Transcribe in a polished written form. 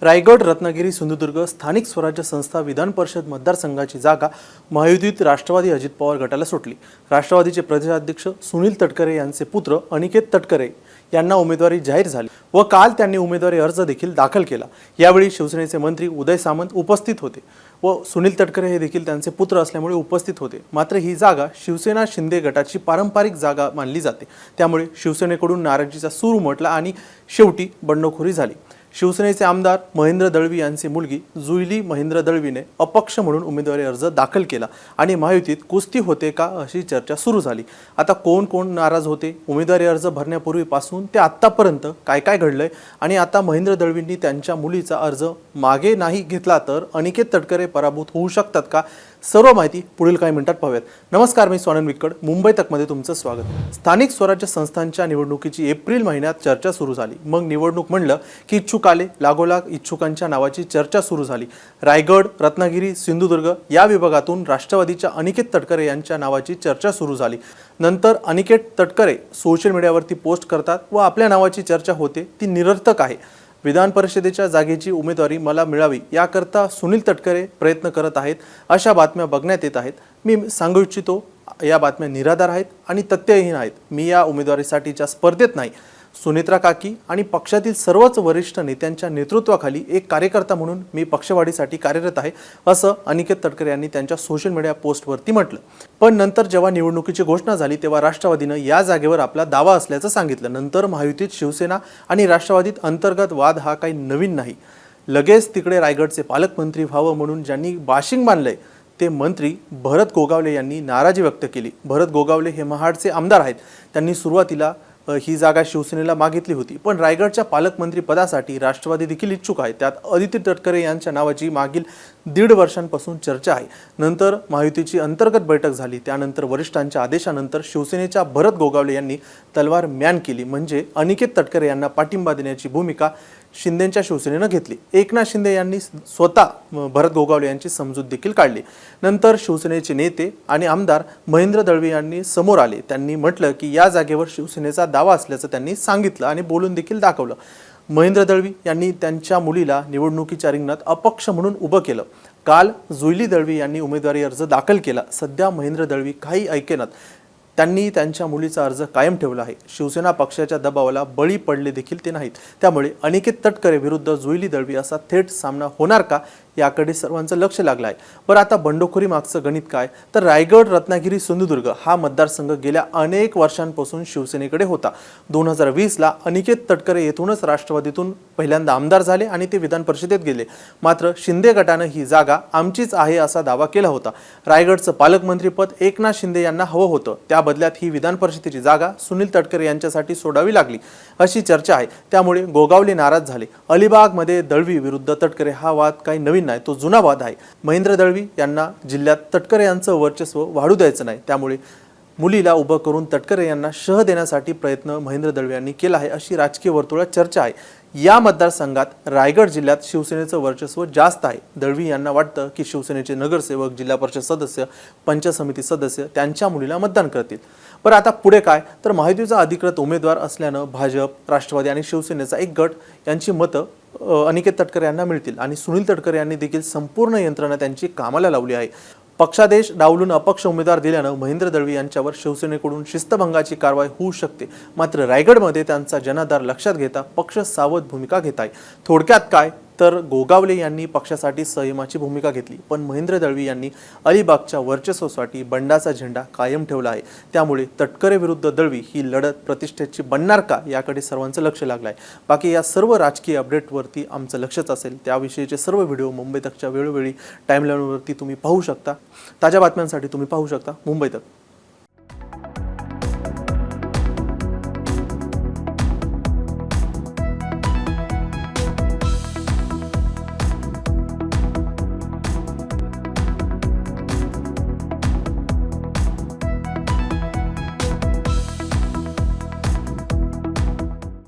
रायगड, रत्नागिरी, सिंधुदुर्ग स्थानिक स्वराज्य संस्था विधान परिषद मतदारसंघाची जागा महायुतीत राष्ट्रवादी अजित पवार गटाला सुटली। राष्ट्रवादीचे प्रदेशाध्यक्ष सुनील तटकरे यांचे पुत्र अनिकेत तटकरे यांना उमेदवारी जाहीर झाली व काल त्यांनी उमेदवारी अर्ज देखील दाखल केला। यावेळी शिवसेनेचे मंत्री उदय सामंत उपस्थित होते व सुनील तटकरे हे देखील त्यांचे पुत्र असल्यामुळे उपस्थित होते। मात्र ही जागा शिवसेना शिंदे गटाची पारंपरिक जागा मानली जाते, त्यामुळे शिवसेनेकडून नाराजीचा सूर उमटला आणि शेवटी बंडखोरी झाली। शिवसेनेचे आमदार महेंद्र दळवी यांची मुलगी जुईली महेंद्र दळवीने अपक्ष म्हणून उमेदवारी अर्ज दाखल केला आणि महायुतीत कुस्ती होते का अशी चर्चा सुरू झाली। आता कोण कोण नाराज होते, उमेदवारी अर्ज भरण्यापूर्वीपासून ते आतापर्यंत काय काय घडलंय आणि आता महेंद्र दळवींनी त्यांच्या मुलीचा अर्ज मागे नाही घेतला तर अनिकेत तटकरे पराभूत होऊ शकतात का, सर्व माहिती पुढील काही मिनिटात पाहूयात। नमस्कार, मी स्वानंद विक्कड, मुंबई तकमध्ये तुमचं स्वागत। स्थानिक स्वराज्य संस्थांच्या निवडणुकीची एप्रिल महिन्यात चर्चा सुरू झाली। मग निवडणूक म्हणलं की इच्छुक आले, लागोलाग इच्छुकांच्या नावाची चर्चा सुरू झाली। रायगड, रत्नागिरी, सिंधुदुर्ग या विभागातून राष्ट्रवादीच्या अनिकेत तटकरे यांच्या नावाची चर्चा सुरू झाली। नंतर अनिकेत तटकरे सोशल मीडियावरती पोस्ट करतात व आपल्या नावाची चर्चा होते ती निरर्थक आहे। विधान परिषदेच्या जागेची उमेदवारी मला मिळावी याकरता सुनील तटकरे प्रयत्न करत आहेत अशा बातम्या बघण्यात येत आहेत। मी सांगू इच्छितो, या बातम्या निराधार आहेत आणि तथ्यहीन आहेत। मी या उमेदवारीसाठीच्या स्पर्धेत नाही। सुनेत्रा काकी आणि पक्षातील सर्वच वरिष्ठ नेत्यांच्या नेतृत्वाखाली एक कार्यकर्ता म्हणून मी पक्षवाढीसाठी कार्यरत आहे, असं अनिकेत तटकरे यांनी त्यांच्या सोशल मीडिया पोस्टवरती म्हटलं। पण नंतर जेव्हा निवडणुकीची घोषणा झाली तेव्हा राष्ट्रवादीनं या जागेवर आपला दावा असल्याचं सांगितलं। नंतर महायुतीत शिवसेना आणि राष्ट्रवादीत अंतर्गत वाद हा काही नवीन नाही। लगेच तिकडे रायगडचे पालकमंत्री व्हावं म्हणून ज्यांनी बाशिंग बांधलंय ते मंत्री भरत गोगावले यांनी नाराजी व्यक्त केली। भरत गोगावले हे महाडचे आमदार आहेत। त्यांनी सुरुवातीला ही जागा शिवसेनेला मागितली होती, पण रायगडच्या पालकमंत्री पदासाठी राष्ट्रवादी देखील इच्छुक आहे। त्यात अदिती तटकरे यांच्या नावाची मागील 1.5 वर्षांपासून चर्चा आहे। नंतर महायुतीची अंतर्गत बैठक झाली, त्यानंतर वरिष्ठांच्या आदेशानंतर शिवसेनेच्या भरत गोगावले यांनी तलवार म्यान केली, म्हणजे अनिकेत तटकरे यांना पाठिंबा देण्याची भूमिका शिंदेच्या शिवसेनेनं घेतली। एकनाथ शिंदे यांनी स्वतः भरत गोगावले यांची समजूत देखील काढली। नंतर शिवसेनेचे नेते आणि आमदार महेंद्र दळवी यांनी समोर आले। त्यांनी म्हटलं की या जागेवर शिवसेनेचा दावा असल्याचं त्यांनी सांगितलं आणि बोलून देखील दाखवलं। महेंद्र दळवी यांनी त्यांच्या मुलीला निवडणुकीच्या रिंगणात अपक्ष म्हणून उभं केलं। काल जुईली दळवी यांनी उमेदवारी अर्ज दाखल केला। सध्या महेंद्र दळवी काही ऐकेनात, त्यांनी त्यांच्या मुलीचा अर्ज कायम ठेवला आहे। शिवसेना पक्षाच्या दबावाला बळी पडले देखील ते नाहीत, त्यामुळे अनिकेत तटकरे विरुद्ध जुईली दळवी असा थेट सामना होणार का याकडे सर्वांचं लक्ष लागलं आहे। बरं, आता बंडखोरी मागचं गणित काय, तर रायगड, रत्नागिरी, सिंधुदुर्ग हा मतदारसंघ गेल्या अनेक वर्षांपासून शिवसेनेकडे होता। 2020ला अनिकेत तटकरे येथूनच राष्ट्रवादीतून पहिल्यांदा आमदार झाले आणि ते विधान परिषदेत गेले। मात्र शिंदे गटानं ही जागा आमचीच आहे असा दावा केला होता। रायगडचं पालकमंत्रीपद एकनाथ शिंदे यांना हवं होतं, त्या बदल्यात ही विधान परिषदेची जागा सुनील तटकरे यांच्यासाठी सोडावी लागली अशी चर्चा आहे। त्यामुळे गोगावले नाराज झाले। अलिबागमध्ये दळवी विरुद्ध तटकरे हा वाद काही नवीन नाही, तो जुना वाद आहे। महेंद्र दळवी यांना जिल्ह्यात तटकरे यांचं वर्चस्व वाढू द्यायचं नाही, त्यामुळे मुलीला उभं करून तटकरे यांना शह देण्यासाठी प्रयत्न महेंद्र दळवी यांनी केला आहे अशी राजकीय वर्तुळात चर्चा आहे। या मतदारसंघात रायगड जिल्ह्यात शिवसेनेचं वर्चस्व जास्त आहे। दळवी यांना वाटतं की शिवसेनेचे नगरसेवक, जिल्हा परिषद सदस्य, पंचायत समिती सदस्य त्यांच्या मुलीला मतदान करतील। पण आता पुढे काय, तर महायुतीचा अधिकृत उमेदवार असल्यानं भाजप, राष्ट्रवादी आणि शिवसेनेचा एक गट यांची मतं अनिकेत तटकरे यांना मिळतील आणि सुनील तटकरे यांनी देखील संपूर्ण यंत्रणा त्यांची कामाला लावली आहे। पक्षादेश डावलून अपक्ष उमेदवार दिल्यानं महेंद्र दळवी यांच्यावर शिवसेनेकडून शिस्तभंगाची कारवाई होऊ शकते। मात्र रायगडमध्ये त्यांचा जनाधार लक्षात घेता पक्ष सावध भूमिका घेत आहे। थोडक्यात काय, तर गोगावले यांनी पक्षासाठी संयमाची भूमिका घेतली, पण महेंद्र दळवी यांनी अलिबागच्या वर्चस्वासाठी बंडाचा झेंडा कायम ठेवला आहे। त्यामुळे तटकरे विरुद्ध दळवी ही लढत प्रतिष्ठेची बनणार का याकडे सर्वांचं लक्ष लागलं आहे। बाकी या सर्व राजकीय अपडेटवरती आमचं लक्षच असेल। त्याविषयीचे सर्व व्हिडिओ मुंबई तकच्या वेळोवेळी टाईमलाईनवरती तुम्ही पाहू शकता। ताज्या बातम्यांसाठी तुम्ही पाहू शकता मुंबई तक।